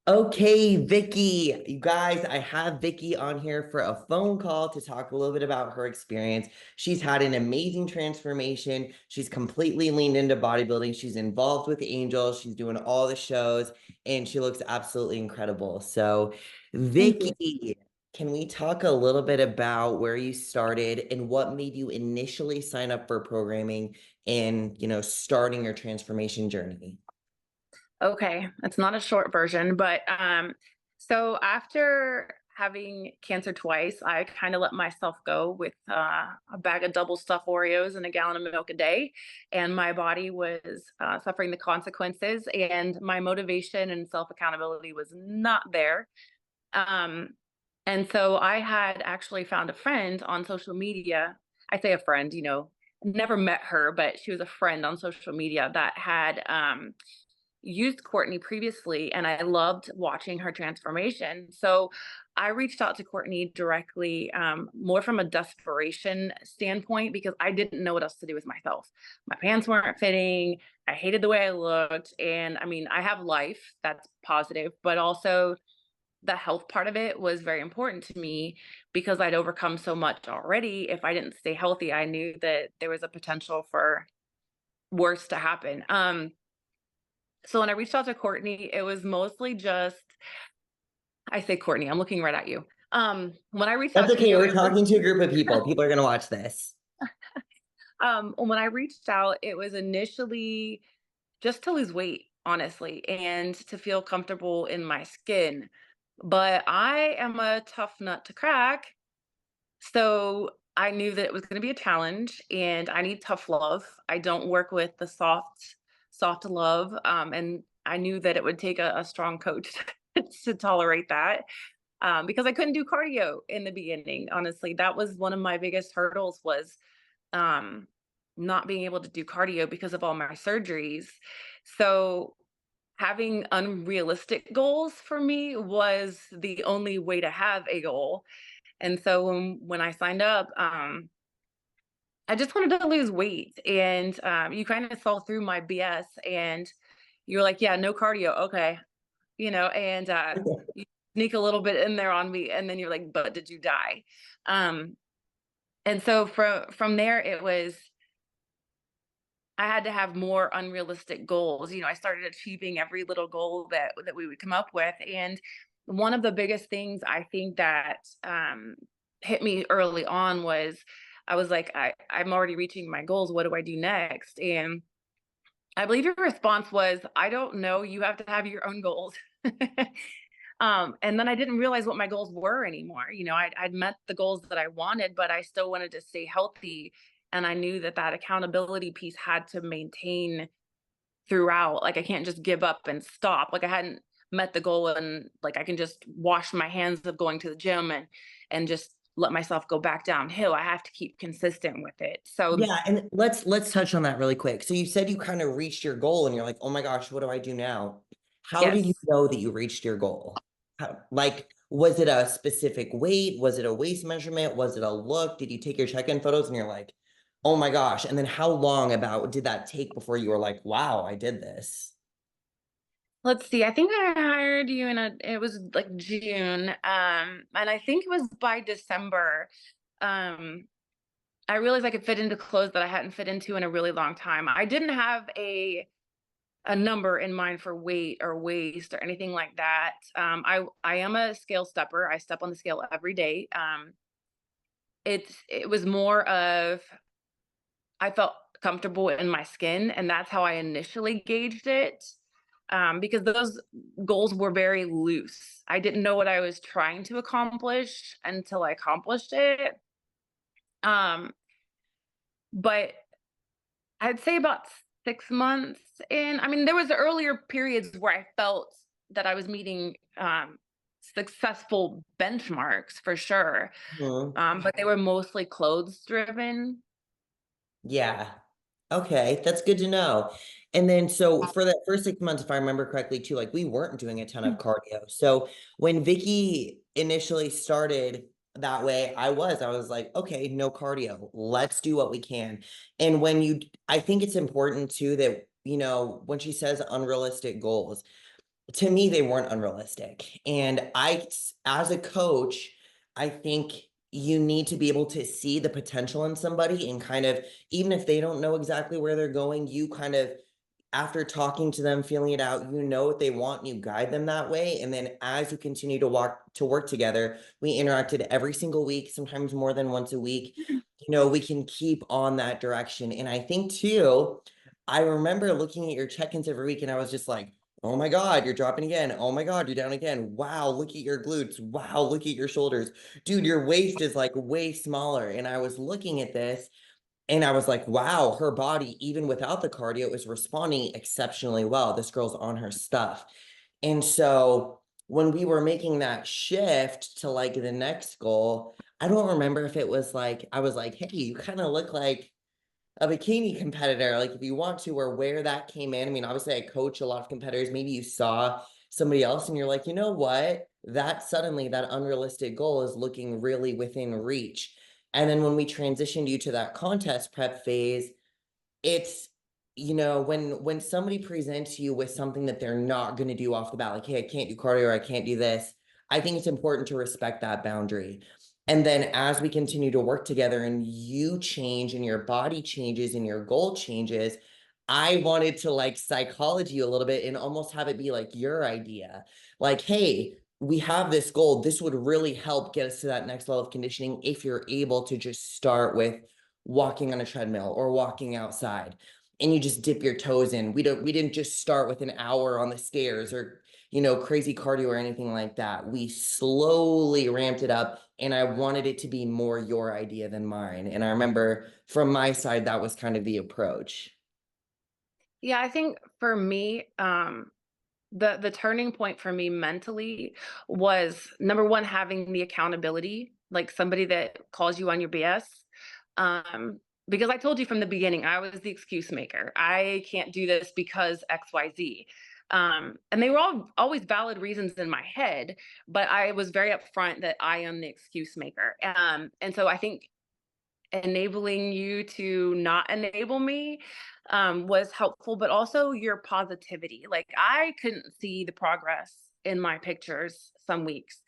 Okay, Vicky, you guys, I have Vicky on here for a phone call to talk a little bit about her experience. She's had an amazing transformation. She's completely leaned into bodybuilding. She's involved with Angels. She's doing all the shows, and she looks absolutely incredible. So, Thank you. Vicky, can we talk a little bit about where you started and what made you initially sign up for programming and, starting your transformation journey? Okay, that's not a short version, but so after having cancer twice, I kind of let myself go with a bag of double stuffed Oreos and a gallon of milk a day, and my body was suffering the consequences, and my motivation and self accountability was not there. Um, and so I had actually found a friend on social media. I say a friend, never met her, but she was a friend on social media that had used Courtney previously, and I loved watching her transformation. So I reached out to Courtney directly, more from a desperation standpoint, because I didn't know what else to do with myself. My pants weren't fitting. I hated the way I looked. And I mean, I have life that's positive, but also the health part of it was very important to me because I'd overcome so much already. If I didn't stay healthy, I knew that there was a potential for worse to happen. So when I reached out to Courtney, it was mostly just I say Courtney, I'm looking right at you. When I reached That's out to okay. you, We're it was talking to a group of people. People are going to watch this. when I reached out, it was initially just to lose weight, honestly, and to feel comfortable in my skin. But I am a tough nut to crack. So I knew that it was going to be a challenge and I need tough love. I don't work with the soft love. And I knew that it would take a strong coach to tolerate that, because I couldn't do cardio in the beginning. Honestly, that was one of my biggest hurdles was um, not being able to do cardio because of all my surgeries. So having unrealistic goals for me was the only way to have a goal. And so when I signed up, I just wanted to lose weight. And you kind of saw through my BS and you're like, yeah, no cardio. Okay. And you sneak a little bit in there on me. And then you're like, but did you die? Um, and so from there, it was, I had to have more unrealistic goals. I started achieving every little goal that we would come up with. And one of the biggest things I think that hit me early on was I was like, I'm already reaching my goals. What do I do next? And I believe your response was, I don't know. You have to have your own goals. And then I didn't realize what my goals were anymore. I'd met the goals that I wanted, but I still wanted to stay healthy. And I knew that that accountability piece had to maintain throughout. Like I can't just give up and stop. Like I hadn't met the goal and like I can just wash my hands of going to the gym and just let myself go back downhill. I have to keep consistent with it. So Yeah, and let's touch on that really quick. So you said you kind of reached your goal and you're like, "Oh my gosh, what do I do now?" How did you yes. know that you reached your goal? Like, was it a specific weight? Was it a waist measurement? Was it a look? Did you take your check-in photos and you're like, "Oh my gosh." And then how long about did that take before you were like, "Wow, I did this?" Let's see. I think I hired you it was like June. And I think it was by December. Um, I realized I could fit into clothes that I hadn't fit into in a really long time. I didn't have a number in mind for weight or waist or anything like that. I am a scale stepper. I step on the scale every day. It was more of I felt comfortable in my skin, and that's how I initially gauged it. Because those goals were very loose. I didn't know what I was trying to accomplish until I accomplished it. Um, but I'd say about 6 months in. I mean, there was earlier periods where I felt that I was meeting successful benchmarks for sure, Mhm. but they were mostly clothes driven. Yeah. Okay, that's good to know. And then, so for that first 6 months, if I remember correctly, too, like we weren't doing a ton of cardio. So when Vicky initially started that way, I was like, okay, no cardio. Let's do what we can. And I think it's important too that, when she says unrealistic goals, To me, they weren't unrealistic. And as a coach, I think you need to be able to see the potential in somebody and kind of, even if they don't know exactly where they're going, you kind of, after talking to them, feeling it out, you know what they want, and you guide them that way. And then as you continue to work together, we interacted every single week, sometimes more than once a week. We can keep on that direction. And I think too, I remember looking at your check-ins every week and I was just like, oh my God, you're dropping again. Oh my God, you're down again. Wow, look at your glutes. Wow, look at your shoulders. Dude, your waist is like way smaller. And I was looking at this and I was like, wow, her body, even without the cardio, is responding exceptionally well. This girl's on her stuff. And so when we were making that shift to like the next goal, I don't remember if it was like, I was like, hey, you kind of look like a bikini competitor, like if you want to, or where that came in. I mean, obviously, I coach a lot of competitors. Maybe you saw somebody else and you're like, you know what? That suddenly, that unrealistic goal is looking really within reach. And then when we transitioned you to that contest prep phase, it's when somebody presents you with something that they're not going to do off the bat, like, hey, I can't do cardio or I can't do this. I think it's important to respect that boundary. And then as we continue to work together and you change and your body changes and your goal changes, I wanted to like psychology you a little bit and almost have it be like your idea, like, hey, we have this goal, this would really help get us to that next level of conditioning if you're able to just start with walking on a treadmill or walking outside and you just dip your toes in. We didn't just start with an hour on the stairs or crazy cardio or anything like that. We slowly ramped it up and I wanted it to be more your idea than mine. And I remember from my side that was kind of the approach. Yeah, I think for me, the turning point for me mentally was number one, having the accountability, like somebody that calls you on your BS. Um, because I told you from the beginning, I was the excuse maker. I can't do this because XYZ. And they were all always valid reasons in my head, but I was very upfront that I am the excuse maker. And so I think enabling you to not enable me was helpful, but also your positivity. Like I couldn't see the progress in my pictures some weeks.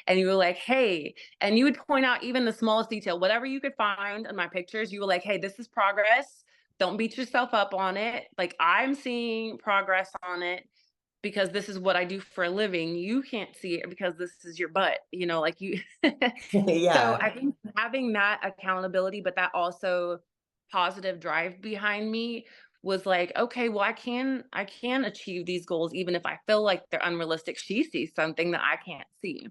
And you were like, hey, and you would point out even the smallest detail, whatever you could find in my pictures, you were like, hey, this is progress. Don't beat yourself up on it. Like I'm seeing progress on it because this is what I do for a living. You can't see it because this is your butt, like you. So Yeah. I think having that accountability, but that also positive drive behind me was like, okay, well, I can achieve these goals even if I feel like they're unrealistic. She sees something that I can't see.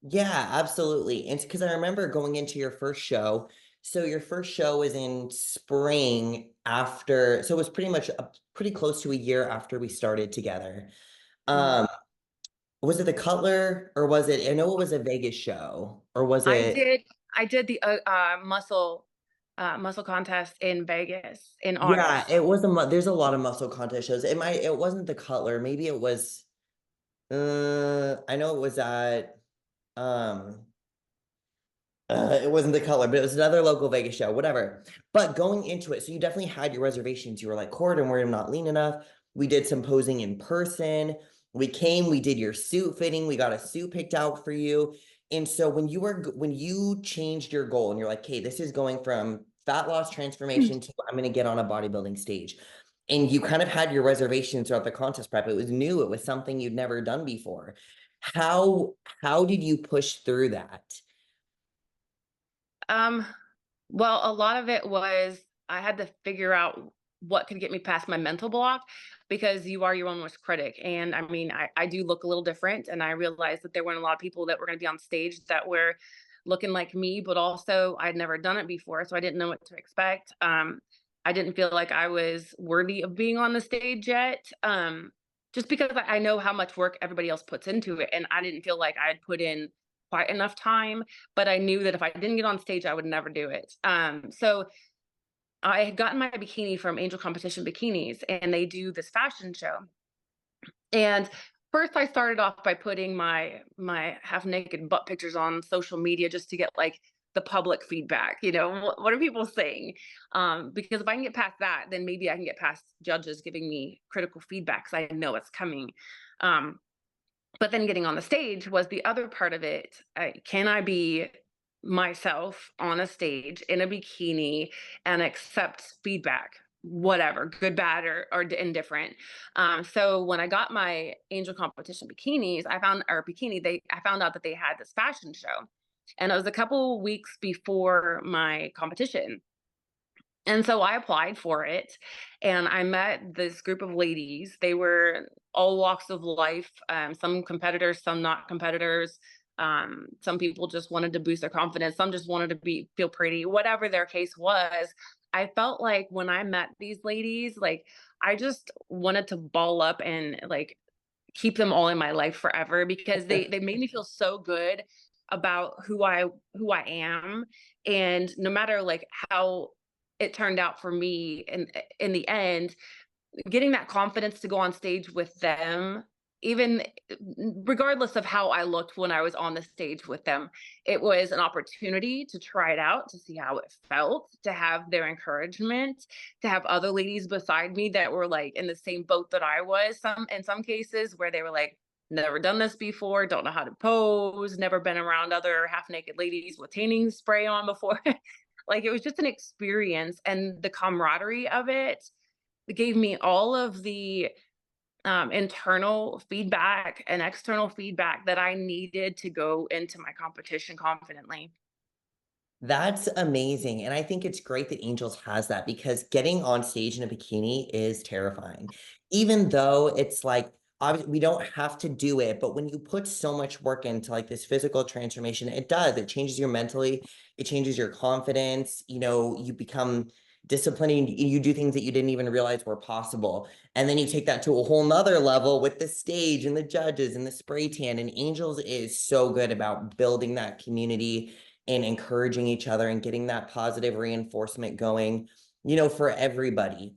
Yeah, absolutely. And because I remember going into your first show. So your first show was in spring after, so it was pretty close to a year after we started together. Mhm. Um, was it the Cutler or was it, I know it was a Vegas show, or was I it, did I did the muscle contest in Vegas in yeah, August. it was there's a lot of muscle contest shows. It wasn't the Cutler. Maybe it was, I know it was at, um, it wasn't the color, but it was another local Vegas show, whatever. But going into it, so you definitely had your reservations. You were like, Cord, we're not lean enough. We did some posing in person. We did your suit fitting. We got a suit picked out for you. And so when you changed your goal and you're like, okay, this is going from fat loss transformation to I'm going to get on a bodybuilding stage. And you kind of had your reservations throughout the contest prep. It was new. It was something you'd never done before. How how did you push through that? Um, well, a lot of it was I had to figure out what could get me past my mental block because you are your own worst critic. And I mean, I do look a little different. And I realized that there weren't a lot of people that were going to be on stage that were looking like me, but also I'd never done it before. So I didn't know what to expect. I didn't feel like I was worthy of being on the stage yet. Just because I know how much work everybody else puts into it. And I didn't feel like I had put in quite enough time, but I knew that if I didn't get on stage, I would never do it. So I had gotten my bikini from Angel Competition Bikinis, and they do this fashion show. And first, I started off by putting my half naked butt pictures on social media just to get like the public feedback. What are people saying? Because if I can get past that, then maybe I can get past judges giving me critical feedback because I know it's coming. Um, but then getting on the stage was the other part of it. Can I be myself on a stage in a bikini and accept feedback, whatever, good, bad, or indifferent? So when I got my angel competition bikinis, I found out that they had this fashion show, and it was a couple weeks before my competition. And so I applied for it, and I met this group of ladies. They were all walks of life, some competitors, some not competitors. Some people just wanted to boost their confidence, some just wanted to feel pretty, whatever their case was. I felt like when I met these ladies, like I just wanted to ball up and like keep them all in my life forever because they made me feel so good about who I am. And no matter like how it turned out for me in the end, getting that confidence to go on stage with them, even regardless of how I looked when I was on the stage with them, it was an opportunity to try it out, to see how it felt, to have their encouragement, to have other ladies beside me that were like in the same boat that I was. Some in some cases where they were like, never done this before, don't know how to pose, never been around other half naked ladies with tanning spray on before. Like it was just an experience, and the camaraderie of it gave me all of the internal feedback and external feedback that I needed to go into my competition confidently. That's amazing. And I think it's great that Angels has that because getting on stage in a bikini is terrifying. Even though it's like, obviously, we don't have to do it, but when you put so much work into like this physical transformation, it does. It changes you mentally, it changes your confidence. You become disciplined and you do things that you didn't even realize were possible. And then you take that to a whole nother level with the stage and the judges and the spray tan. And Angels is so good about building that community and encouraging each other and getting that positive reinforcement going, for everybody.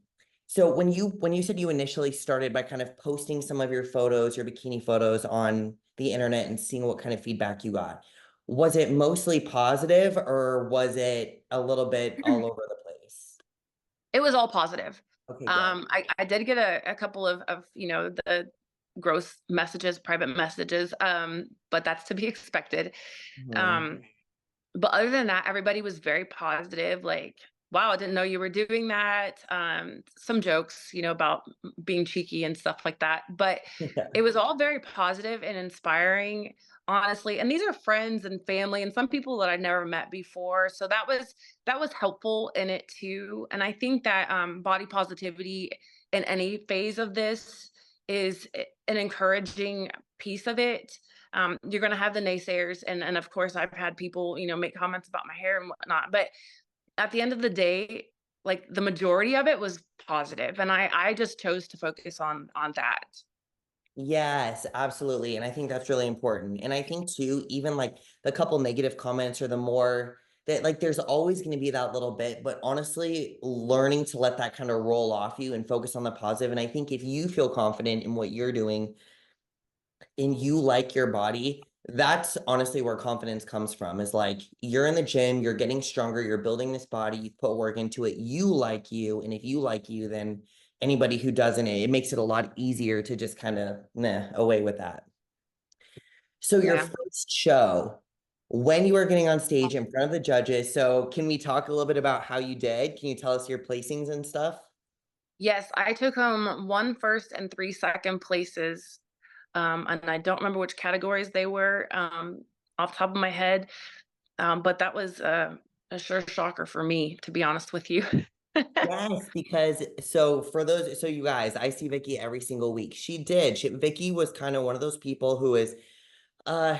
So when you said you initially started by kind of posting some of your photos, your bikini photos on the internet and seeing what kind of feedback you got, was it mostly positive or was it a little bit all over the place? It was all positive. Okay, good. I did get a couple of the gross messages, private messages, but that's to be expected. Mhm. Um, But other than that, everybody was very positive, like, "Wow, I didn't know you were doing that." Some jokes, about being cheeky and stuff like that, but Yeah. it was all very positive and inspiring, honestly, and these are friends and family and some people that I'd never met before, so that was helpful in it too, and I think that, body positivity in any phase of this is an encouraging piece of it. You're going to have the naysayers, and of course I've had people make comments about my hair and whatnot, but at the end of the day, like the majority of it was positive, and I just chose to focus on that. Yes, absolutely. And I think that's really important. And I think too, even like the couple negative comments or the more that like there's always going to be that little bit, but honestly, learning to let that kind of roll off you and focus on the positive. And I think if you feel confident in what you're doing, and you like your body, that's honestly where confidence comes from is like you're in the gym, you're getting stronger, you're building this body, you put work into it, you like you. And if you like you, then anybody who doesn't, it makes it a lot easier to just kind of away with that. So your Yeah. first show, when you were getting on stage in front of the judges, so can we talk a little bit about how you did? Can you tell us your placings and stuff? Yes, I took home one first and three second places, and I don't remember which categories they were, off the top of my head, but that was a sure shocker for me, to be honest with you. Yes, because so you guys, I see Vicky every single week. Vicky was kind of one of those people who is uh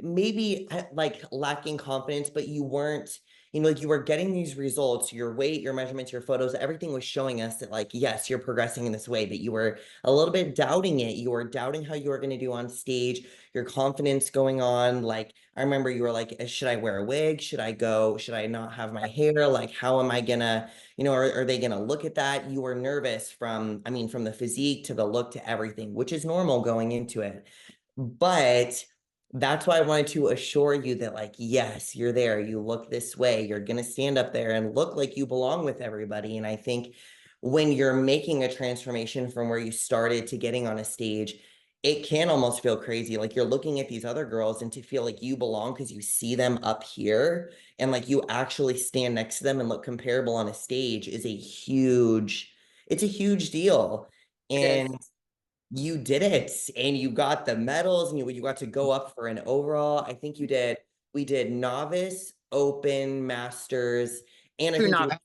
maybe like lacking confidence, but you weren't, like you were getting these results, your weight, your measurements, your photos, everything was showing us that like, yes, you're progressing in this way, but you were a little bit doubting it. You were doubting how you were going to do on stage, your confidence going on. Like, I remember you were like, should I wear a wig? Should I not have my hair? Like, how am I gonna, are they gonna look at that? You were nervous from the physique to the look to everything, which is normal going into it. But that's why I wanted to assure you that, like, yes, you're there. You look this way. You're going to stand up there and look like you belong with everybody. And I think when you're making a transformation from where you started to getting on a stage, it can almost feel crazy. Like you're looking at these other girls and to feel like you belong because you see them up here and like you actually stand next to them and look comparable on a stage is it's a huge deal. It is. And you did it and you got the medals and you got to go up for an overall. I think we did novice, open, masters, and I True think you novice.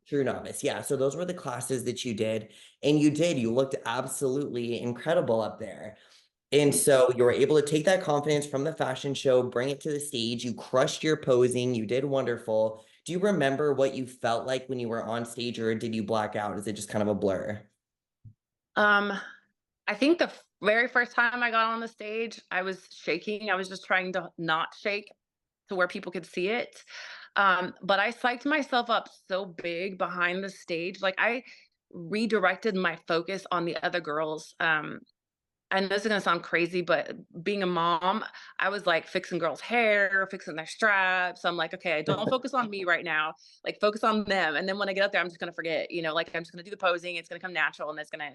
true novice. Yeah. So those were the classes that you did. And you looked absolutely incredible up there. And so you were able to take that confidence from the fashion show, bring it to the stage. You crushed your posing. You did wonderful. Do you remember what you felt like when you were on stage, or did you black out? Is it just kind of a blur? Um, I think the very first time I got on the stage, I was shaking. I was just trying to not shake to where people could see it. But I psyched myself up so big behind the stage. Like I redirected my focus on the other girls. I know this is gonna sound crazy, but being a mom, I was like fixing girls' hair, fixing their straps. I'm like, okay, don't focus on me right now. Like focus on them. And then when I get up there, I'm just gonna forget, like I'm just gonna do the posing. It's gonna come natural and it's gonna,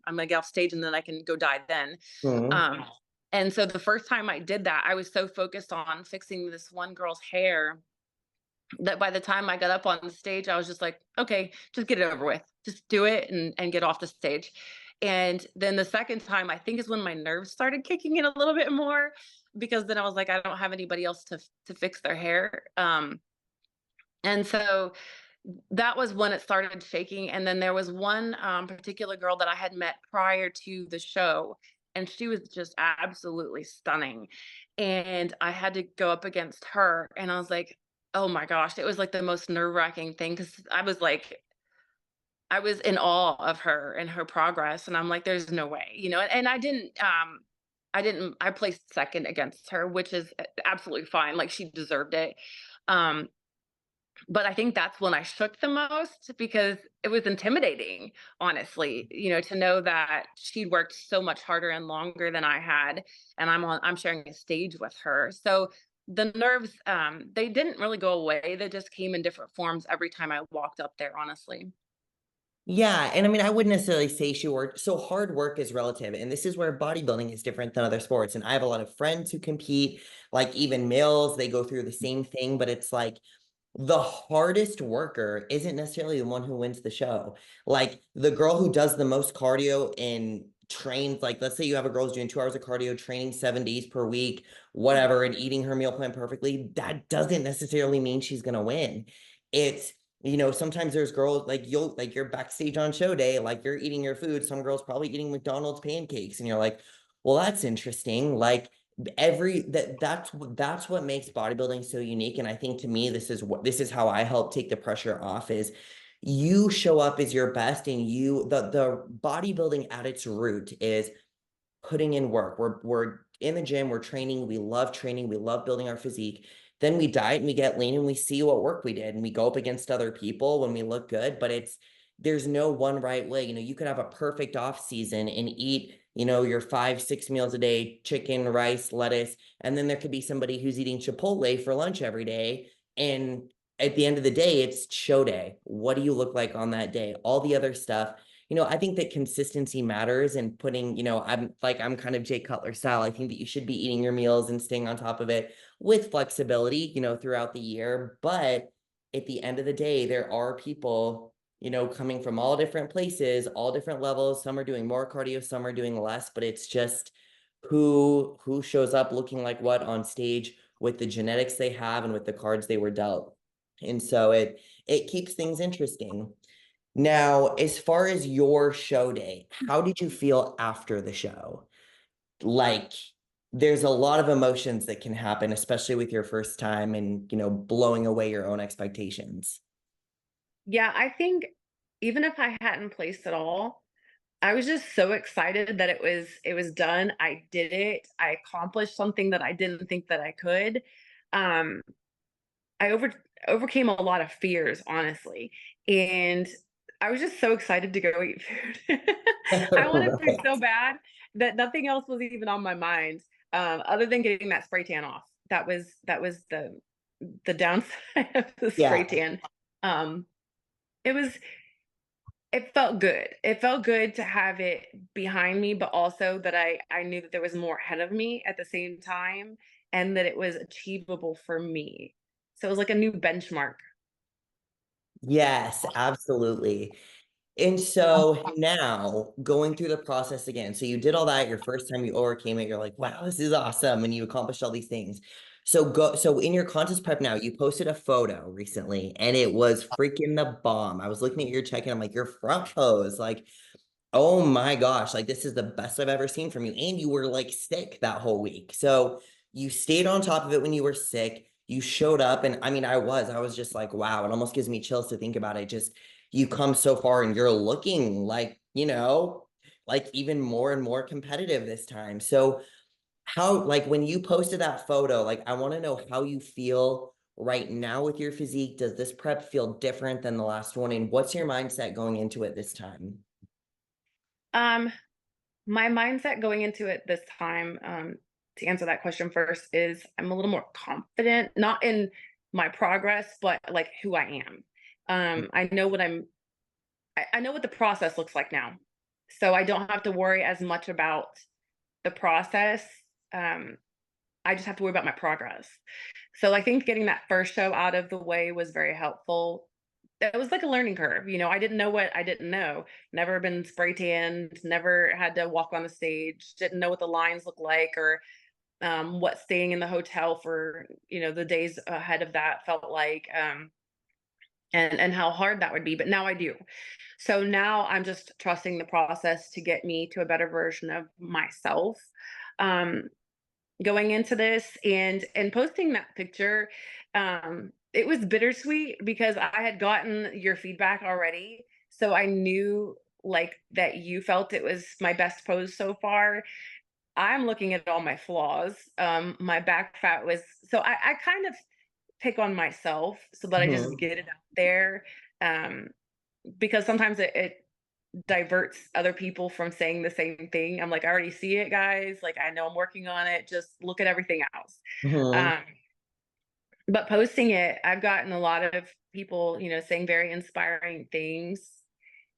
I'm gonna get off stage and then I can go die then. Mhm. And so the first time I did that, I was so focused on fixing this one girl's hair that by the time I got up on the stage, I was just like, okay, just get it over with. Just do it and get off the stage. And then the second time, I think is when my nerves started kicking in a little bit more because then I was like, I don't have anybody else to fix their hair. And so that was when it started shaking. And then there was one particular girl that I had met prior to the show, and she was just absolutely stunning. And I had to go up against her, and I was like, oh my gosh, it was like the most nerve wracking thing because I was in awe of her and her progress. And I'm like, there's no way, and I placed second against her, which is absolutely fine. Like she deserved it. Um, but I think that's when I shook the most because it was intimidating, honestly, to know that she'd worked so much harder and longer than I had, and I'm sharing a stage with her. So the nerves, they didn't really go away. They just came in different forms every time I walked up there, honestly. Yeah, and I mean, I wouldn't necessarily say she worked. So hard work is relative, and this is where bodybuilding is different than other sports. And I have a lot of friends who compete, like even males, they go through the same thing, but it's like the hardest worker isn't necessarily the one who wins the show. Like the girl who does the most cardio and trains, like let's say you have a girl who's doing 2 hours of cardio, training 7 days per week, whatever, and eating her meal plan perfectly, that doesn't necessarily mean she's gonna win. It's sometimes there's girls like you're backstage on show day, like you're eating your food. Some girls probably eating McDonald's pancakes, and you're like, well, that's interesting. Like that's what makes bodybuilding so unique. And I think to me, this is how I help take the pressure off is you show up as your best and the bodybuilding at its root is putting in work. We're in the gym, we're training, we love training, we love building our physique. Then we diet and we get lean and we see what work we did and we go up against other people when we look good, but there's no one right way. You could have a perfect off season and eat, your 5, 6 meals a day, chicken, rice, lettuce, and then there could be somebody who's eating Chipotle for lunch every day. And at the end of the day, it's show day. What do you look like on that day? All the other stuff, I think that consistency matters and putting, I'm kind of Jay Cutler style. I think that you should be eating your meals and staying on top of it with flexibility, throughout the year. But at the end of the day, there are people, coming from all different places, all different levels. Some are doing more cardio, some are doing less, but it's just who shows up looking like what on stage with the genetics they have and with the cards they were dealt. And so it keeps things interesting. Now, as far as your show day, how did you feel after the show? Like, there's a lot of emotions that can happen, especially with your first time and, blowing away your own expectations. Yeah, I think even if I hadn't placed at all, I was just so excited that it was done. I did it. I accomplished something that I didn't think that I could. Um, I overcame a lot of fears, honestly, and I was just so excited to go eat food. I wanted food Right. so bad that nothing else was even on my mind, other than getting that spray tan off. That was the downside of the spray Yeah. tan. Um, it was It felt good. It felt good to have it behind me, but also that I knew that there was more ahead of me at the same time and that it was achievable for me. So it was like a new benchmark. Yes, absolutely. And so now going through the process again, so you did all that your first time you overcame it, you're like, wow, this is awesome. And you accomplished all these things. So in your contest prep now, you posted a photo recently and it was freaking the bomb. I was looking at your check and I'm like, your front pose, like, oh my gosh, like this is the best I've ever seen from you. And you were like sick that whole week. So you stayed on top of it when you were sick. You showed up. And I mean, I was just like, wow, it almost gives me chills to think about it. Just you come so far and you're looking like, like even more and more competitive this time. So how, like when you posted that photo, like I want to know how you feel right now with your physique. Does this prep feel different than the last one? And what's your mindset going into it this time? Um, my mindset going into it this time, to answer that question first, is I'm a little more confident, not in my progress, but like who I am. I know what I know what the process looks like now. So I don't have to worry as much about the process. Um, I just have to worry about my progress. So I think getting that first show out of the way was very helpful. It was like a learning curve. I didn't know what I didn't know. Never been spray tanned, never had to walk on the stage, didn't know what the lines look like or what staying in the hotel for, the days ahead of that felt like. And how hard that would be, but now I do. So now I'm just trusting the process to get me to a better version of myself. Um, Going into this and posting that picture, it was bittersweet because I had gotten your feedback already, so I knew like that you felt it was my best pose so far. I'm looking at all my flaws. My back fat was so I kind of pick on myself so that I just Mhm. get it out there. Um, because sometimes it diverts other people from saying the same thing. I'm like, I already see it, guys. Like, I know I'm working on it. Just look at everything else. Mhm. Um, but posting it, I've gotten a lot of people, saying very inspiring things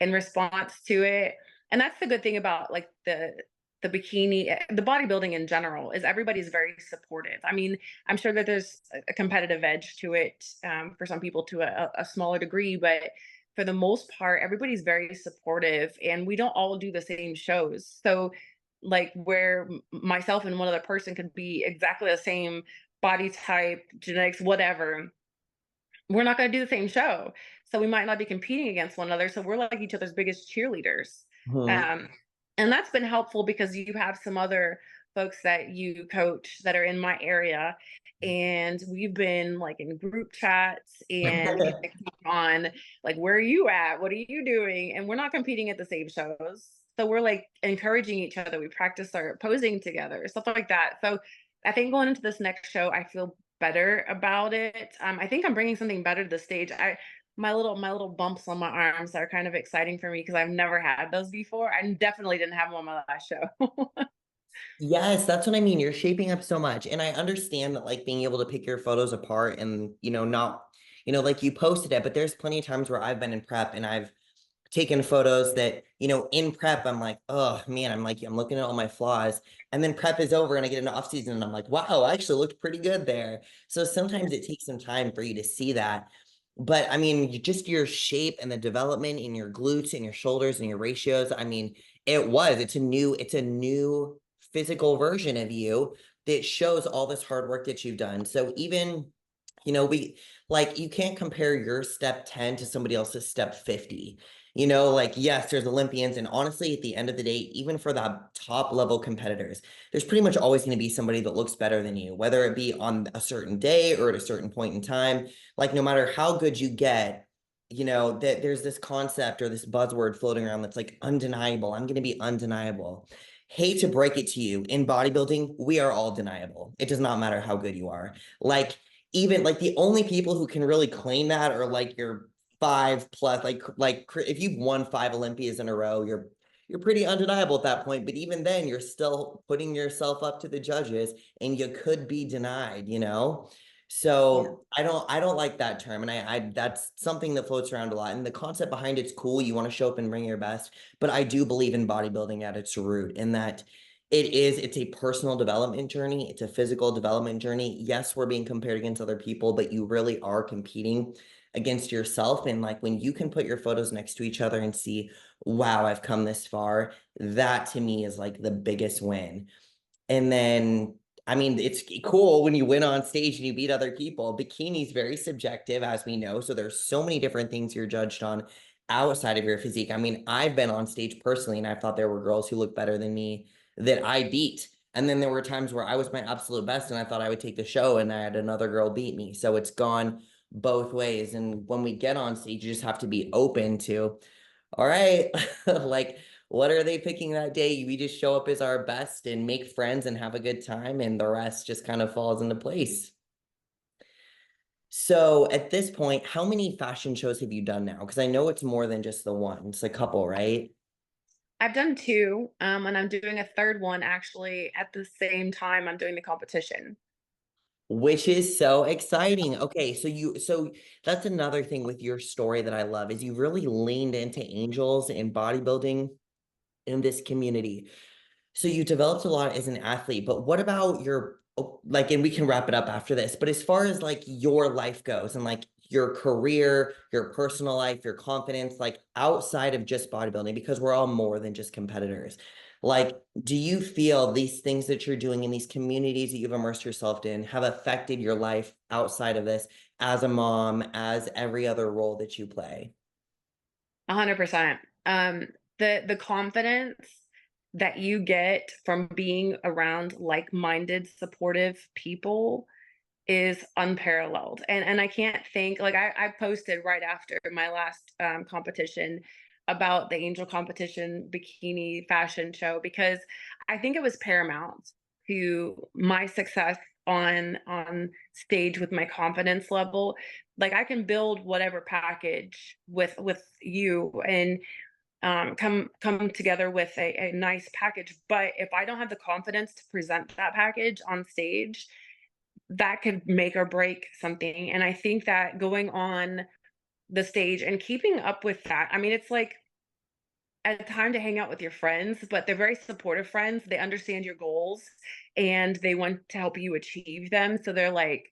in response to it. And that's the good thing about like the bikini, the bodybuilding in general is everybody's very supportive. I mean, I'm sure that there's a competitive edge to it for some people to a smaller degree, but for the most part, everybody's very supportive, and we don't all do the same shows. So, like where myself and one other person could be exactly the same body type, genetics, whatever, we're not going to do the same show. So we might not be competing against one another. So we're like each other's biggest cheerleaders. Mhm. Um, and that's been helpful because you have some other folks that you coach that are in my area. And we've been like in group chats and on like, where are you at? What are you doing? And we're not competing at the same shows. So we're like encouraging each other. We practice our posing together, stuff like that. So I think going into this next show, I feel better about it. I think I'm bringing something better to the stage. My little bumps on my arms are kind of exciting for me because I've never had those before. I definitely didn't have them on my last show. Yes, that's what I mean. You're shaping up so much. And I understand that like being able to pick your photos apart and, not, like you posted it, but there's plenty of times where I've been in prep and I've taken photos that, in prep, I'm like, oh man, I'm looking at all my flaws. And then prep is over and I get into off season and I'm like, wow, I actually looked pretty good there. So sometimes it takes some time for you to see that. But I mean, just your shape and the development in your glutes and your shoulders and your ratios. I mean, it's a new physical version of you that shows all this hard work that you've done. So even, we like you can't compare your step 10 to somebody else's step 50. Like yes, there's Olympians, and honestly, at the end of the day, even for the top level competitors, there's pretty much always going to be somebody that looks better than you, whether it be on a certain day or at a certain point in time. Like no matter how good you get, that there's this concept or this buzzword floating around that's like undeniable. I'm going to be undeniable. Hate to break it to you, in bodybuilding, we are all deniable. It does not matter how good you are. Like even like the only people who can really claim that are like your five plus, like if you've won five Olympias in a row, you're pretty undeniable at that point. But even then, you're still putting yourself up to the judges, and you could be denied. Yeah. So I don't like that term. And I that's something that floats around a lot. And the concept behind it's cool. You want to show up and bring your best. But I do believe in bodybuilding at its root, in that it's a personal development journey. It's a physical development journey. Yes, we're being compared against other people, but you really are competing against yourself. And like when you can put your photos next to each other and see, wow, I've come this far, that to me is like the biggest win. And then, I mean, it's cool when you win on stage and you beat other people. Bikini's very subjective, as we know. So there's so many different things you're judged on outside of your physique. I mean, I've been on stage personally, and I thought there were girls who looked better than me that I beat. And then there were times where I was my absolute best and I thought I would take the show and I had another girl beat me. So it's gone both ways. And when we get on stage, you just have to be open to, all right, like what are they picking that day? We just show up as our best and make friends and have a good time, and the rest just kind of falls into place. So at this point, how many fashion shows have you done now? Because I know it's more than just the one, it's a couple, right? I've done 2, and I'm doing a 3rd one actually at the same time I'm doing the competition. Which is so exciting. Okay, so that's another thing with your story that I love is you really leaned into angels and bodybuilding in this community. So you developed a lot as an athlete, but what about your like, and we can wrap it up after this, but as far as like your life goes and like your career, your personal life, your confidence, like outside of just bodybuilding, because we're all more than just competitors. Like, do you feel these things that you're doing in these communities that you've immersed yourself in have affected your life outside of this as a mom, as every other role that you play? 100%. The confidence that you get from being around like-minded, supportive people is unparalleled. And I can't think like I posted right after my last competition about the angel competition bikini fashion show because I think it was paramount to my success on stage with my confidence level. Like I can build whatever package with you and come together with a nice package. But if I don't have the confidence to present that package on stage, that could make or break something. And I think that going on the stage and keeping up with that, I mean, it's like a time to hang out with your friends, but they're very supportive friends. They understand your goals and they want to help you achieve them. So they're like,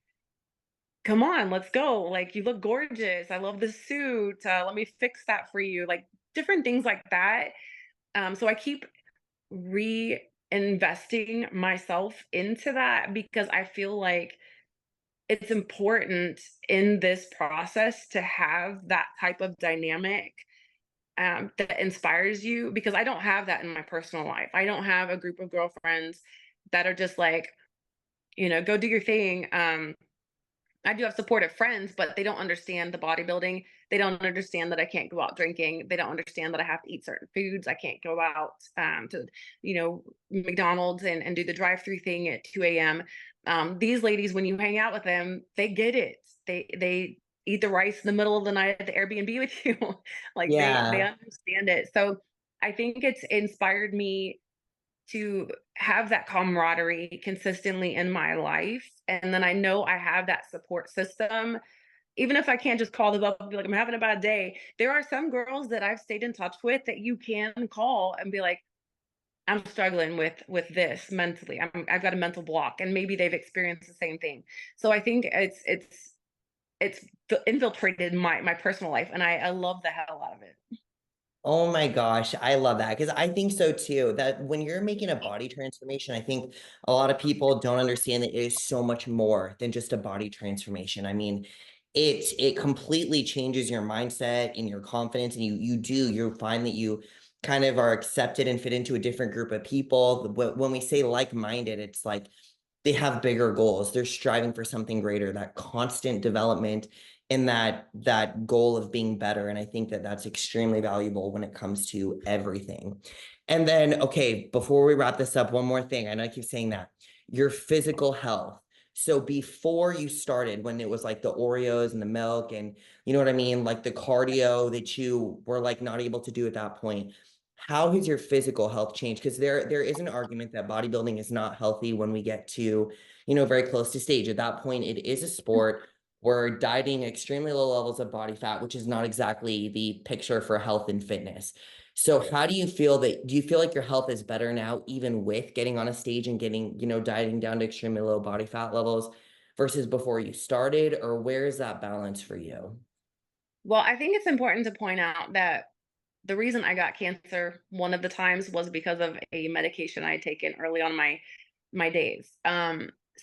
come on, let's go. Like, you look gorgeous. I love this suit. Let me fix that for you. Like, different things like that. So I keep reinvesting myself into that because I feel like it's important in this process to have that type of dynamic that inspires you because I don't have that in my personal life. I don't have a group of girlfriends that are just like, go do your thing. I do have supportive friends, but they don't understand the bodybuilding. They don't understand that I can't go out drinking. They don't understand that I have to eat certain foods. I can't go out to, McDonald's and do the drive-through thing at 2 a.m. These ladies, when you hang out with them, they get it. They eat the rice in the middle of the night at the Airbnb with you. Like they Yeah. understand it. So I think it's inspired me to have that camaraderie consistently in my life. And then I know I have that support system. Even if I can't just call them up and be like, I'm having a bad day, there are some girls that I've stayed in touch with that you can call and be like, I'm struggling with this mentally. I've got a mental block, and maybe they've experienced the same thing. So I think it's infiltrated my personal life, and I love the hell out of it. Oh my gosh, I love that because I think so too. That when you're making a body transformation, I think a lot of people don't understand that it is so much more than just a body transformation. I mean, it completely changes your mindset and your confidence, and you find that you kind of are accepted and fit into a different group of people. When we say like-minded, it's like they have bigger goals. They're striving for something greater, that constant development and that goal of being better. And I think that that's extremely valuable when it comes to everything. And then, okay, before we wrap this up, one more thing. I know I keep saying that. Your physical health. So before you started, when it was like the Oreos and the milk and you know what I mean, like the cardio that you were like not able to do at that point, how has your physical health changed? Because there is an argument that bodybuilding is not healthy when we get to, very close to stage. At that point, it is a sport. We're dieting extremely low levels of body fat, which is not exactly the picture for health and fitness. So how do you feel like your health is better now, even with getting on a stage and getting, dieting down to extremely low body fat levels versus before you started, or where is that balance for you? Well, I think it's important to point out that the reason I got cancer one of the times was because of a medication I had taken early on my days.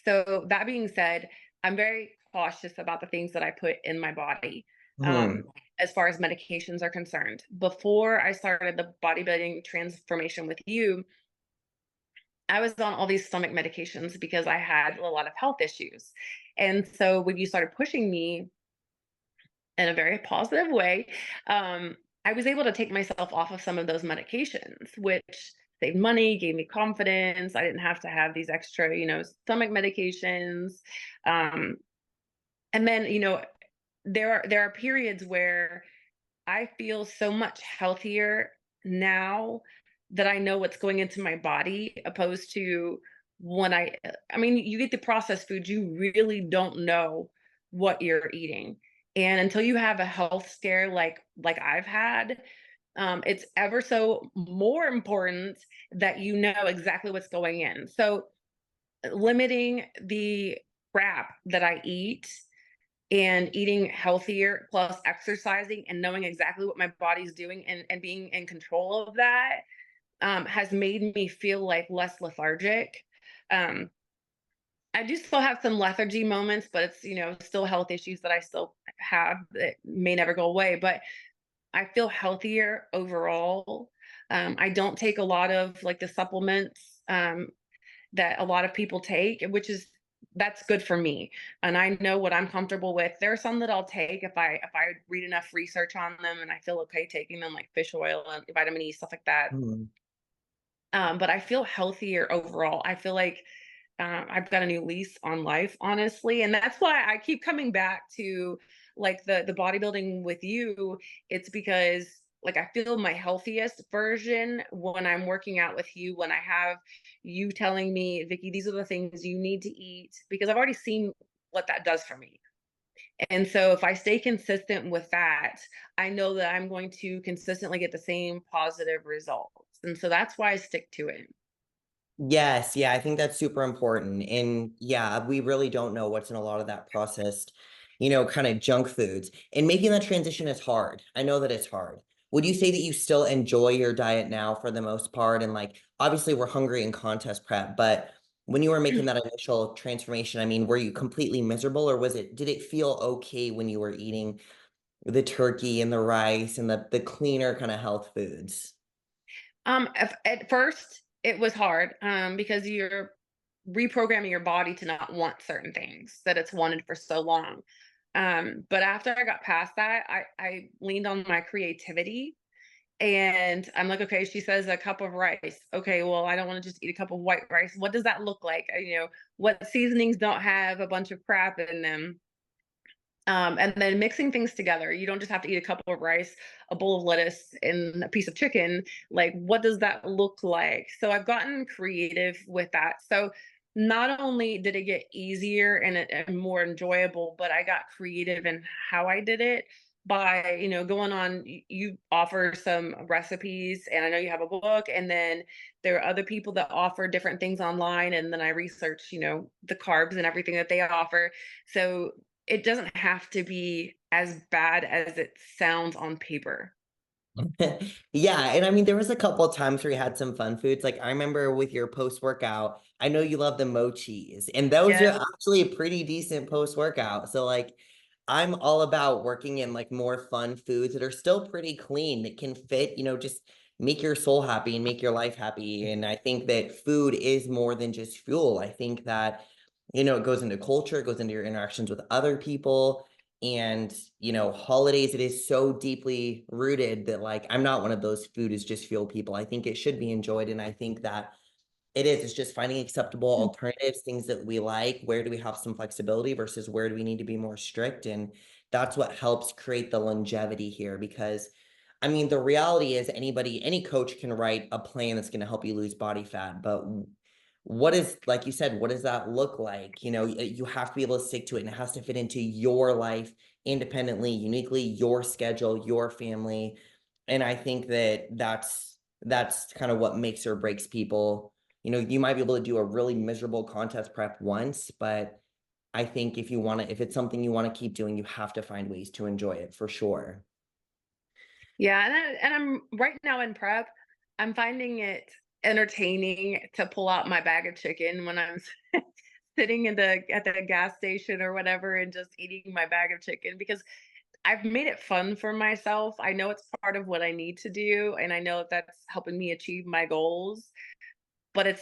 So that being said, I'm very cautious about the things that I put in my body, Hmm. um, as far as medications are concerned. Before I started the bodybuilding transformation with you, I was on all these stomach medications because I had a lot of health issues. And so when you started pushing me in a very positive way, I was able to take myself off of some of those medications, which saved money, gave me confidence. I didn't have to have these extra, stomach medications. Um, and then, there are periods where I feel so much healthier now that I know what's going into my body opposed to when I mean, you get the processed food, you really don't know what you're eating. And until you have a health scare like I've had, it's ever so more important that you know exactly what's going in. So limiting the crap that I eat and eating healthier plus exercising and knowing exactly what my body's doing and being in control of that has made me feel like less lethargic. um, I do still have some lethargy moments, but it's still health issues that I still have that may never go away, but I feel healthier overall. I don't take a lot of like the supplements that a lot of people take, which is that's good for me. And I know what I'm comfortable with. There are some that I'll take if I read enough research on them and I feel okay taking them, like fish oil and vitamin E, stuff like that. Hmm. But I feel healthier overall. I feel like I've got a new lease on life, honestly, and that's why I keep coming back to like the bodybuilding with you. It's because like I feel my healthiest version when I'm working out with you, when I have you telling me, Vicky, these are the things you need to eat, because I've already seen what that does for me. And so if I stay consistent with that, I know that I'm going to consistently get the same positive results. And so that's why I stick to it. Yes, yeah, I think that's super important. And yeah, we really don't know what's in a lot of that processed, kind of junk foods. And making that transition is hard. I know that it's hard. Would you say that you still enjoy your diet now for the most part? And like, obviously, we're hungry in contest prep, but when you were making that initial transformation, I mean, were you completely miserable or did it feel okay when you were eating the turkey and the rice and the cleaner kind of health foods? At first, it was hard because you're reprogramming your body to not want certain things that it's wanted for so long. But after I got past that, I leaned on my creativity and I'm like, okay, she says a cup of rice. Okay, well, I don't want to just eat a cup of white rice. What does that look like? What seasonings don't have a bunch of crap in them? And then mixing things together. You don't just have to eat a cup of rice, a bowl of lettuce, and a piece of chicken. Like, what does that look like? So I've gotten creative with that. So not only did it get easier and more enjoyable, but I got creative in how I did it by going on. You offer some recipes, and I know you have a book, and then there are other people that offer different things online, and then I research the carbs and everything that they offer. So it doesn't have to be as bad as it sounds on paper. Yeah, and I mean there was a couple of times where we had some fun foods. Like I remember with your post-workout, I know you love the mochis, and those are Yes. actually a pretty decent post-workout. So like I'm all about working in like more fun foods that are still pretty clean that can fit, just make your soul happy and make your life happy. And I think that food is more than just fuel. I think that, it goes into culture, it goes into your interactions with other people. And, holidays, it is so deeply rooted that like I'm not one of those food is just fuel people. I think it should be enjoyed. And I think that it's just finding acceptable alternatives, things that we like. Where do we have some flexibility versus where do we need to be more strict? And that's what helps create the longevity here because I mean, the reality is any coach can write a plan that's going to help you lose body fat, but what is, like you said, what does that look like? You have to be able to stick to it and it has to fit into your life independently, uniquely, your schedule, your family. And I think that that's kind of what makes or breaks people. You might be able to do a really miserable contest prep once, but I think if it's something you want to keep doing, you have to find ways to enjoy it for sure. Yeah, and I'm right now in prep. I'm finding it entertaining to pull out my bag of chicken when I'm sitting in the at the gas station or whatever and just eating my bag of chicken because I've made it fun for myself. I know it's part of what I need to do, and I know that that's helping me achieve my goals, but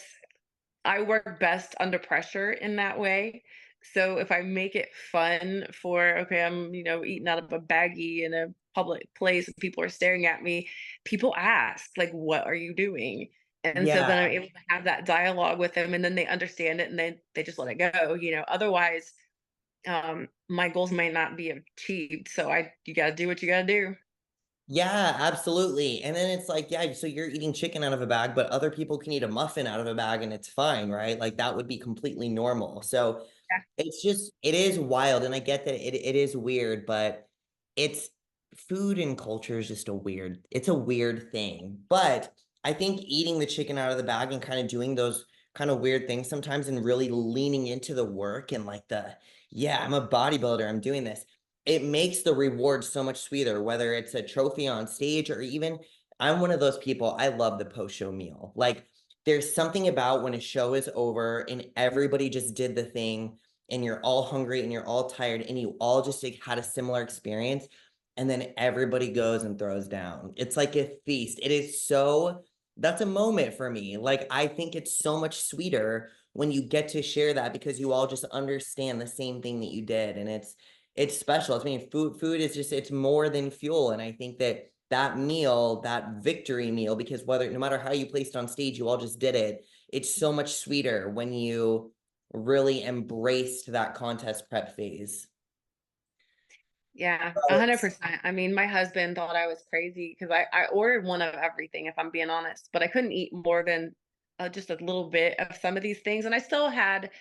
I work best under pressure in that way. So if I make it fun for, okay, I'm, eating out of a baggie in a public place and people are staring at me, people ask, like, what are you doing? And so then I'm Yeah. able to have that dialogue with them and then they understand it and they just let it go. Otherwise, my goals may not be achieved. So you gotta do what you gotta do. Yeah, absolutely. And then it's like, yeah, so you're eating chicken out of a bag, but other people can eat a muffin out of a bag and it's fine, right? Like that would be completely normal. So Yeah. it is wild. And I get that it is weird, but it's food and culture is just it's a weird thing. But I think eating the chicken out of the bag and kind of doing those kind of weird things sometimes and really leaning into the work and like yeah, I'm a bodybuilder, I'm doing this, it makes the reward so much sweeter, whether it's a trophy on stage or even I'm one of those people, I love the post-show meal. Like there's something about when a show is over and everybody just did the thing and you're all hungry and you're all tired and you all just like, had a similar experience and then everybody goes and throws down. It's like a feast. That's a moment for me. Like I think it's so much sweeter when you get to share that because you all just understand the same thing that you did and it's special. I mean, food is just it's more than fuel, and I think that that meal, that victory meal, because no matter how you placed on stage, you all just did it. It's so much sweeter when you really embraced that contest prep phase. Yeah, But 100%. I mean, my husband thought I was crazy because I ordered one of everything, if I'm being honest, but I couldn't eat more than just a little bit of some of these things. And I still had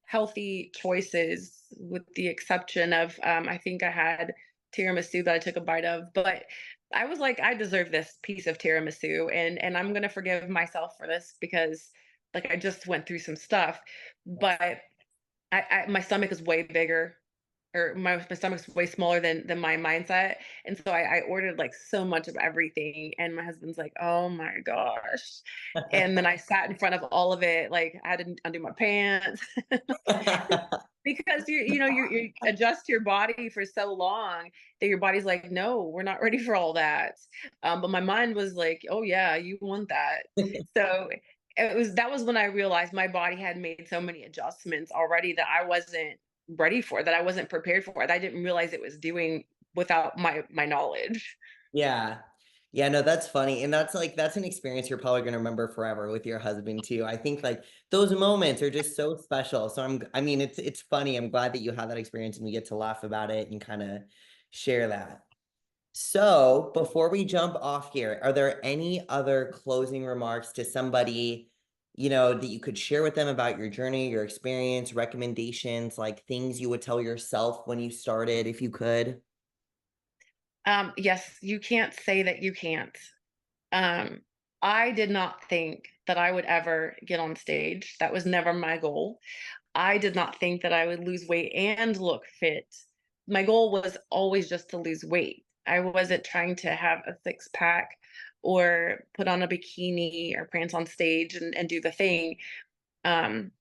healthy choices with the exception of, I think I had tiramisu that I took a bite of, but I was like, I deserve this piece of tiramisu and I'm going to forgive myself for this because like I just went through some stuff, but my stomach is way bigger or my stomach's way smaller than my mindset. And so I ordered like so much of everything. And my husband's like, oh my gosh. And then I sat in front of all of it, like I had to undo my pants because you adjust your body for so long that your body's like, no, we're not ready for all that. But my mind was like, oh yeah, you want that. So that was when I realized my body had made so many adjustments already that I wasn't ready for, that I wasn't prepared for, that I didn't realize it was doing without my knowledge. Yeah. Yeah, no, that's funny. And that's an experience you're probably going to remember forever with your husband too. I think like those moments are just so special. So I mean, it's funny. I'm glad that you had that experience and we get to laugh about it and kind of share that. So, before we jump off here, are there any other closing remarks to somebody, that you could share with them about your journey, your experience, recommendations, like things you would tell yourself when you started, if you could? Yes, you can't say that you can't. Um, I did not think that I would ever get on stage. That was never my goal. I did not think that I would lose weight and look fit. My goal was always just to lose weight. I wasn't trying to have a six pack or put on a bikini or prance on stage and do the thing. Um,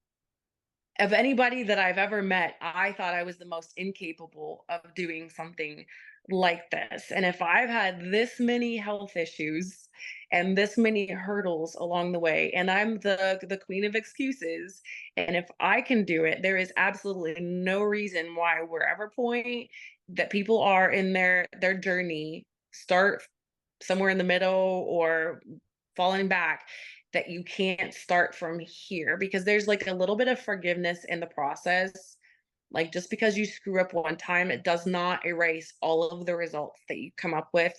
of anybody that I've ever met, I thought I was the most incapable of doing something like this. And if I've had this many health issues and this many hurdles along the way, and I'm the queen of excuses, and if I can do it, there is absolutely no reason why wherever point that people are in their journey, start somewhere in the middle or falling back, that you can't start from here because there's like a little bit of forgiveness in the process. Like just because you screw up one time, it does not erase all of the results that you come up with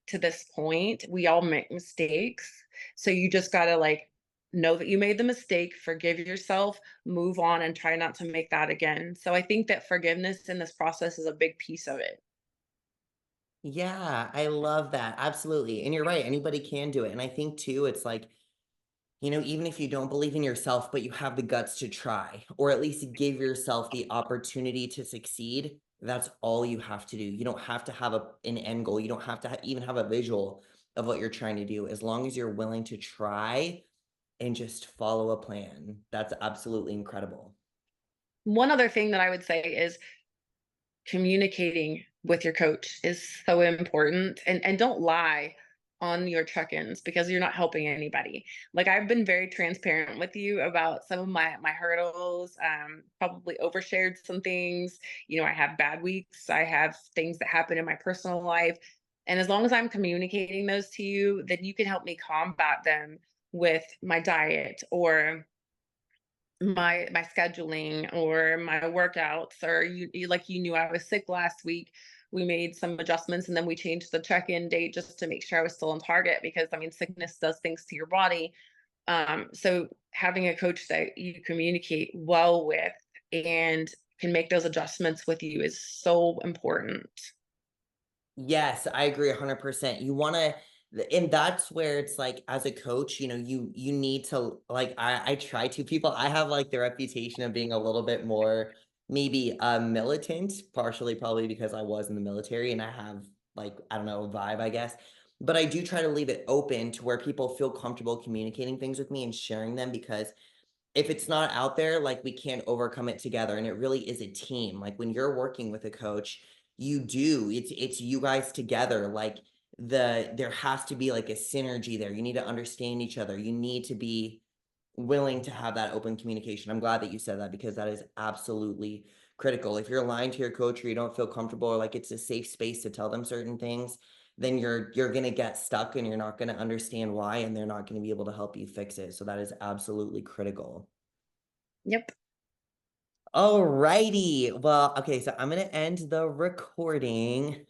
to this point. We all make mistakes. So you just got to like know that you made the mistake, forgive yourself, move on, and try not to make that again. So I think that forgiveness in this process is a big piece of it. Yeah, I love that. Absolutely. And you're right. Anybody can do it. And I think too, it's like, even if you don't believe in yourself, but you have the guts to try, or at least give yourself the opportunity to succeed, that's all you have to do. You don't have to have an end goal. You don't have to even have a visual of what you're trying to do. As long as you're willing to try and just follow a plan, that's absolutely incredible. One other thing that I would say is communicating with your coach is so important, and don't lie on your check-ins because you're not helping anybody. Like, I've been very transparent with you about some of my hurdles, probably overshared some things. I have bad weeks, I have things that happen in my personal life, and as long as I'm communicating those to you, then you can help me combat them with my diet or my scheduling or my workouts. Or you knew I was sick last week, we made some adjustments, and then we changed the check-in date just to make sure I was still on target, because I mean sickness does things to your body. So having a coach that you communicate well with and can make those adjustments with you is so important. Yes, I agree 100%. You wanna and that's where it's like, as a coach, you need to, like, I try to people I have, like, the reputation of being a little bit more maybe, militant, partially probably because I was in the military and I have, like, I don't know, a vibe, I guess. But I do try to leave it open to where people feel comfortable communicating things with me and sharing them, because if it's not out there, like, we can't overcome it together, and it really is a team. Like, when you're working with a coach, it's you guys together, like, there has to be, like, a synergy there. You need to understand each other. You need to be willing to have that open communication. I'm glad that you said that, because that is absolutely critical. If you're lying to your coach or you don't feel comfortable, or like it's a safe space to tell them certain things, then you're gonna get stuck and you're not gonna understand why, and they're not gonna be able to help you fix it. So that is absolutely critical. Yep. Alrighty. Well, okay, so I'm gonna end the recording.